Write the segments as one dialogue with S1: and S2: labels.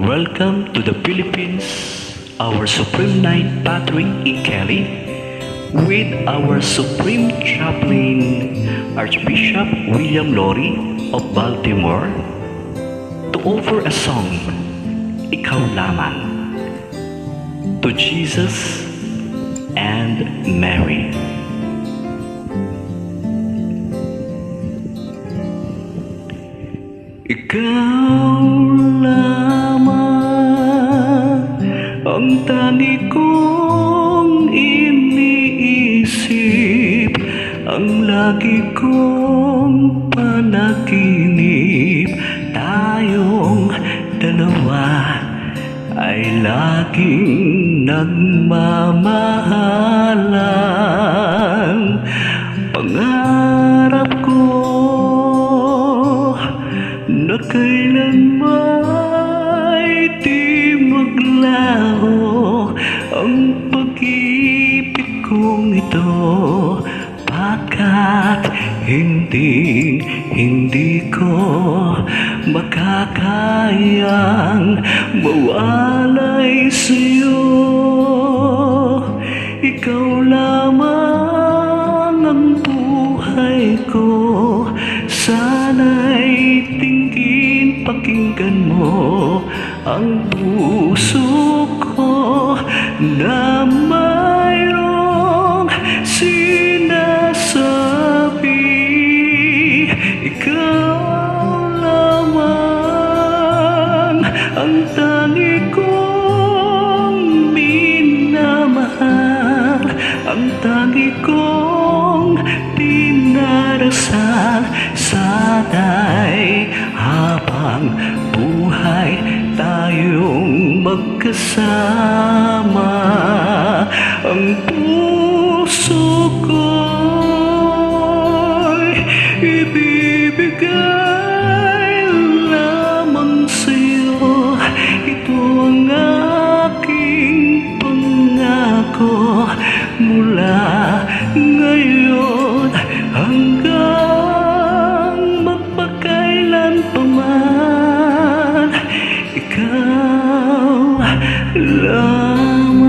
S1: Welcome to the Philippines, our Supreme Knight Patrick E. Kelly, with our Supreme Chaplain Archbishop William Lori of Baltimore, to offer a song, Ikaw Lamang, to Jesus and Mary. Ikaw lamang ang tani kong iniisip, ang lagi kong panaginip. Tayong dalawa ay laging nagmamahalan. Pangarap ko na kailanmay di maglaho ang pag-ibig kong ito, pagkat hindi ko makakayang mawalay sa'yo. Ikaw lamang ang buhay ko, sana'y pakinggan mo ang puso ko na mayroong sinasabi. Ikaw lamang ang tani kong minamahal, ang tani kong dinarasal. Sana'y habang buhay tayong magkasama, ang puso ko'y ibibigay lamang sa'yo. Ito ang aking pangako mula ngayon hanggang magpakailan pa man. Ikaw lamang.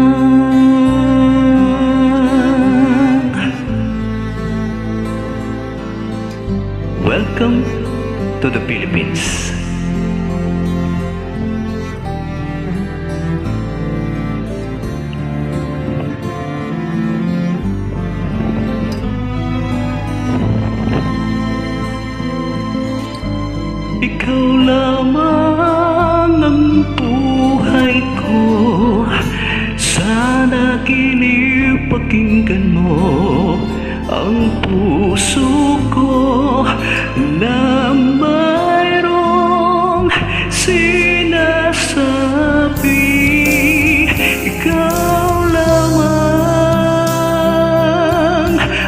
S1: Welcome to the Philippines. Ikaw lamang ang buhay ko, sana kinipakinggan mo ang puso ko na mayroong sinasabi. Ikaw lamang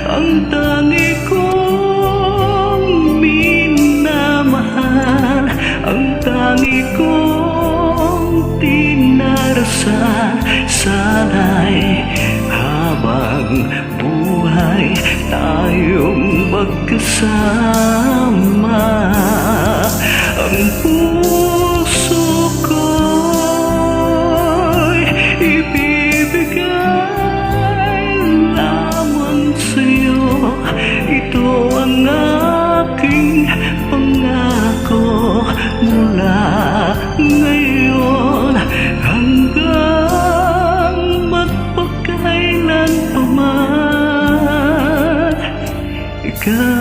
S1: ang tangi kong minamahal, ang tangi kong dinarasal. Sana'y habang buhay tayong magkasama, ang puso ko'y ibibigay lamang sa'yo. Ito ang aking pangako mula ngayon hanggang magpakailan pa man. Ikaw